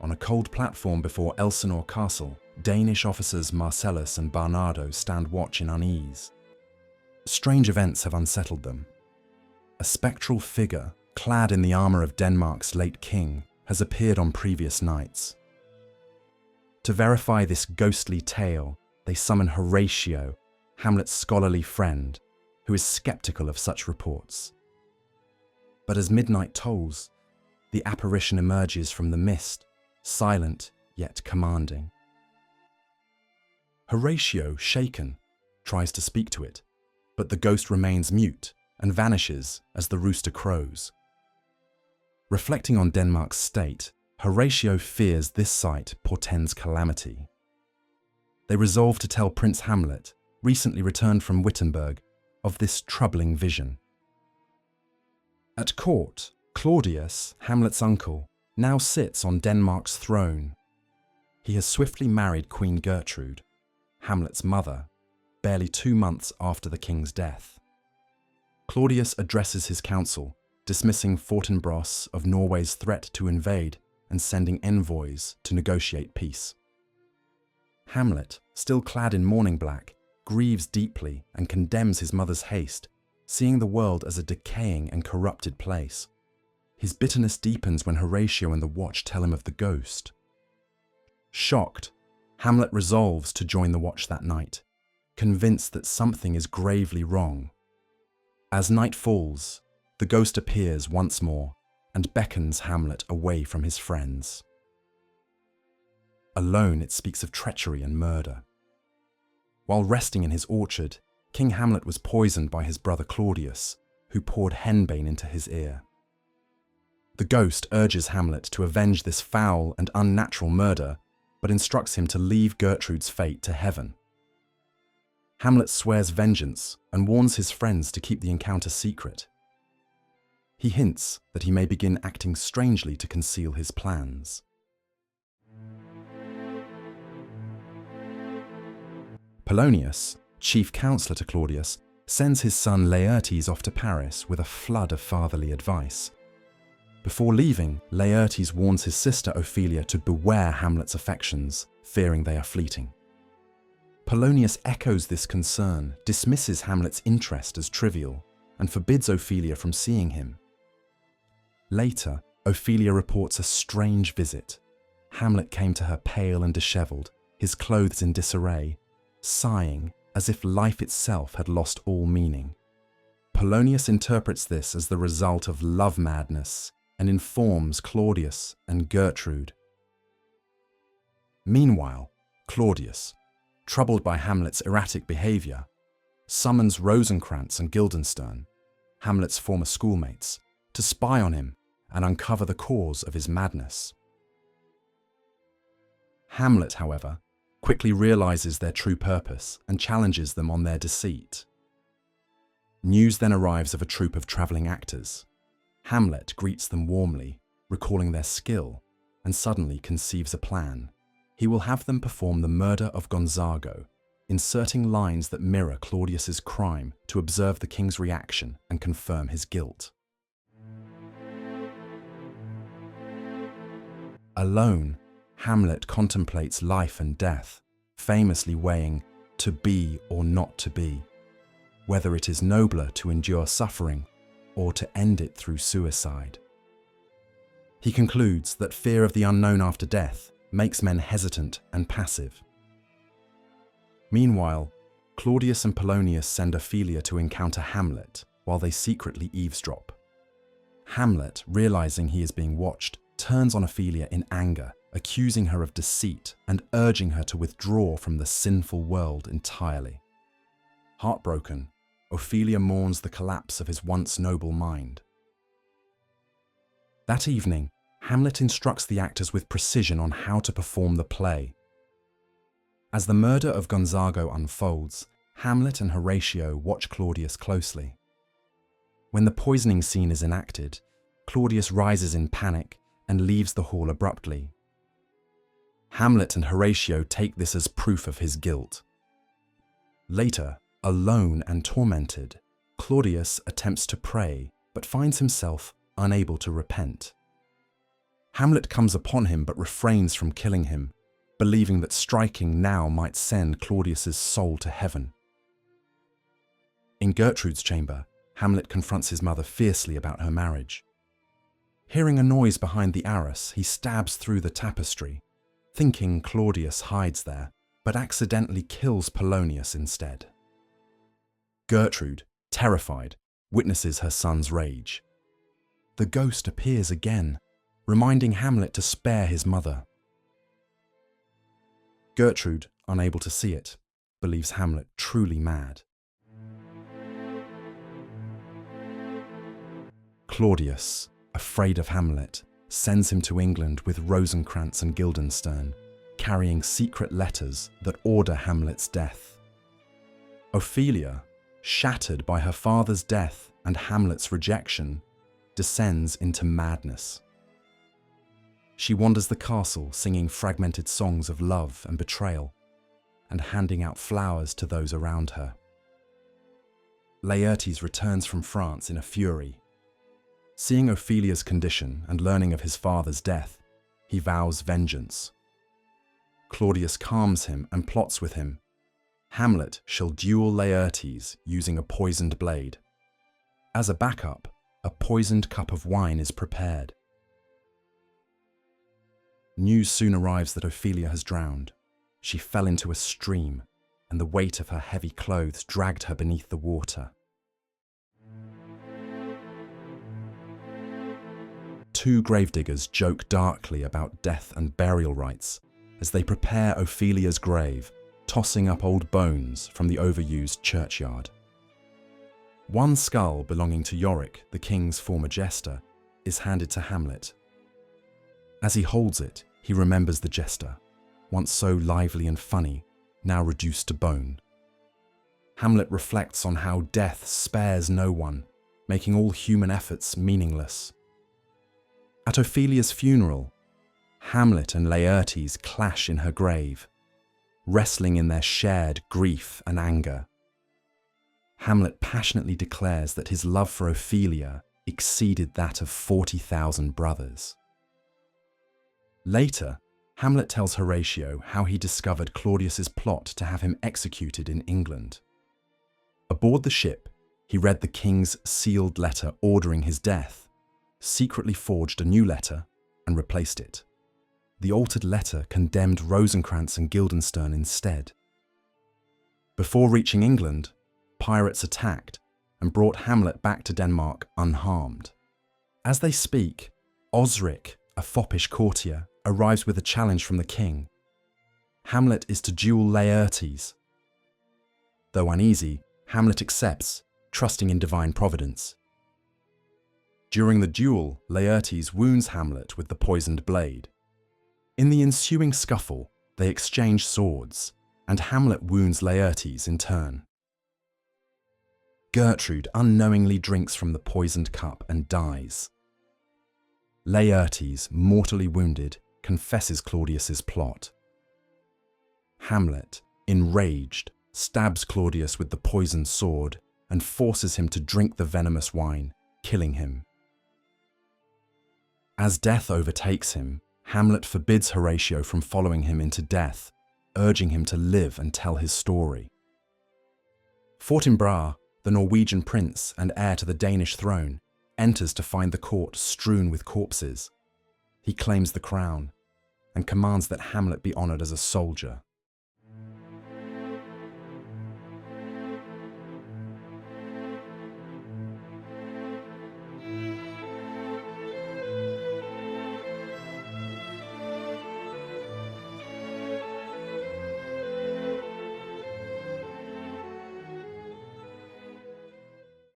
On a cold platform before Elsinore Castle, Danish officers Marcellus and Barnardo stand watch in unease. Strange events have unsettled them. A spectral figure, clad in the armour of Denmark's late king, has appeared on previous nights. To verify this ghostly tale, they summon Horatio, Hamlet's scholarly friend, who is sceptical of such reports. But as midnight tolls, the apparition emerges from the mist, silent yet commanding. Horatio, shaken, tries to speak to it, but the ghost remains mute and vanishes as the rooster crows. Reflecting on Denmark's state, Horatio fears this sight portends calamity. They resolve to tell Prince Hamlet, recently returned from Wittenberg, of this troubling vision. At court, Claudius, Hamlet's uncle, now sits on Denmark's throne. He has swiftly married Queen Gertrude, Hamlet's mother, barely 2 months after the king's death. Claudius addresses his council, dismissing Fortinbras of Norway's threat to invade and sending envoys to negotiate peace. Hamlet, still clad in mourning black, grieves deeply and condemns his mother's haste, seeing the world as a decaying and corrupted place. His bitterness deepens when Horatio and the watch tell him of the ghost. Shocked, Hamlet resolves to join the watch that night, convinced that something is gravely wrong. As night falls, the ghost appears once more and beckons Hamlet away from his friends. Alone, it speaks of treachery and murder. While resting in his orchard, King Hamlet was poisoned by his brother Claudius, who poured henbane into his ear. The ghost urges Hamlet to avenge this foul and unnatural murder, but instructs him to leave Gertrude's fate to heaven. Hamlet swears vengeance and warns his friends to keep the encounter secret. He hints that he may begin acting strangely to conceal his plans. Polonius, chief counsellor to Claudius, sends his son Laertes off to Paris with a flood of fatherly advice. Before leaving, Laertes warns his sister Ophelia to beware Hamlet's affections, fearing they are fleeting. Polonius echoes this concern, dismisses Hamlet's interest as trivial, and forbids Ophelia from seeing him. Later, Ophelia reports a strange visit. Hamlet came to her pale and dishevelled, his clothes in disarray, sighing as if life itself had lost all meaning. Polonius interprets this as the result of love madness and informs Claudius and Gertrude. Meanwhile, Claudius, troubled by Hamlet's erratic behaviour, summons Rosencrantz and Guildenstern, Hamlet's former schoolmates, to spy on him and uncover the cause of his madness. Hamlet, however, quickly realises their true purpose and challenges them on their deceit. News then arrives of a troupe of travelling actors. Hamlet greets them warmly, recalling their skill, and suddenly conceives a plan. He will have them perform the murder of Gonzago, inserting lines that mirror Claudius's crime to observe the king's reaction and confirm his guilt. Alone, Hamlet contemplates life and death, famously weighing to be or not to be, whether it is nobler to endure suffering or to end it through suicide. He concludes that fear of the unknown after death makes men hesitant and passive. Meanwhile, Claudius and Polonius send Ophelia to encounter Hamlet while they secretly eavesdrop. Hamlet, realizing he is being watched, turns on Ophelia in anger, accusing her of deceit and urging her to withdraw from the sinful world entirely. Heartbroken, Ophelia mourns the collapse of his once noble mind. That evening, Hamlet instructs the actors with precision on how to perform the play. As the murder of Gonzago unfolds, Hamlet and Horatio watch Claudius closely. When the poisoning scene is enacted, Claudius rises in panic and leaves the hall abruptly. Hamlet and Horatio take this as proof of his guilt. Later, alone and tormented, Claudius attempts to pray but finds himself unable to repent. Hamlet comes upon him but refrains from killing him, believing that striking now might send Claudius's soul to heaven. In Gertrude's chamber, Hamlet confronts his mother fiercely about her marriage. Hearing a noise behind the arras, he stabs through the tapestry, thinking Claudius hides there, but accidentally kills Polonius instead. Gertrude, terrified, witnesses her son's rage. The ghost appears again, reminding Hamlet to spare his mother. Gertrude, unable to see it, believes Hamlet truly mad. Claudius, afraid of Hamlet, sends him to England with Rosencrantz and Guildenstern, carrying secret letters that order Hamlet's death. Ophelia, shattered by her father's death and Hamlet's rejection, descends into madness. She wanders the castle singing fragmented songs of love and betrayal, and handing out flowers to those around her. Laertes returns from France in a fury. Seeing Ophelia's condition and learning of his father's death, he vows vengeance. Claudius calms him and plots with him. Hamlet shall duel Laertes using a poisoned blade. As a backup, a poisoned cup of wine is prepared. News soon arrives that Ophelia has drowned. She fell into a stream, and the weight of her heavy clothes dragged her beneath the water. Two gravediggers joke darkly about death and burial rites as they prepare Ophelia's grave, tossing up old bones from the overused churchyard. One skull belonging to Yorick, the king's former jester, is handed to Hamlet. As he holds it, he remembers the jester, once so lively and funny, now reduced to bone. Hamlet reflects on how death spares no one, making all human efforts meaningless. At Ophelia's funeral, Hamlet and Laertes clash in her grave, wrestling in their shared grief and anger. Hamlet passionately declares that his love for Ophelia exceeded that of 40,000 brothers. Later, Hamlet tells Horatio how he discovered Claudius's plot to have him executed in England. Aboard the ship, he read the king's sealed letter ordering his death, secretly forged a new letter, and replaced it. The altered letter condemned Rosencrantz and Guildenstern instead. Before reaching England, pirates attacked and brought Hamlet back to Denmark unharmed. As they speak, Osric, a foppish courtier, arrives with a challenge from the king. Hamlet is to duel Laertes. Though uneasy, Hamlet accepts, trusting in divine providence. During the duel, Laertes wounds Hamlet with the poisoned blade. In the ensuing scuffle, they exchange swords, and Hamlet wounds Laertes in turn. Gertrude unknowingly drinks from the poisoned cup and dies. Laertes, mortally wounded, confesses Claudius's plot. Hamlet, enraged, stabs Claudius with the poisoned sword and forces him to drink the venomous wine, killing him. As death overtakes him, Hamlet forbids Horatio from following him into death, urging him to live and tell his story. Fortinbras, the Norwegian prince and heir to the Danish throne, enters to find the court strewn with corpses. He claims the crown and commands that Hamlet be honoured as a soldier.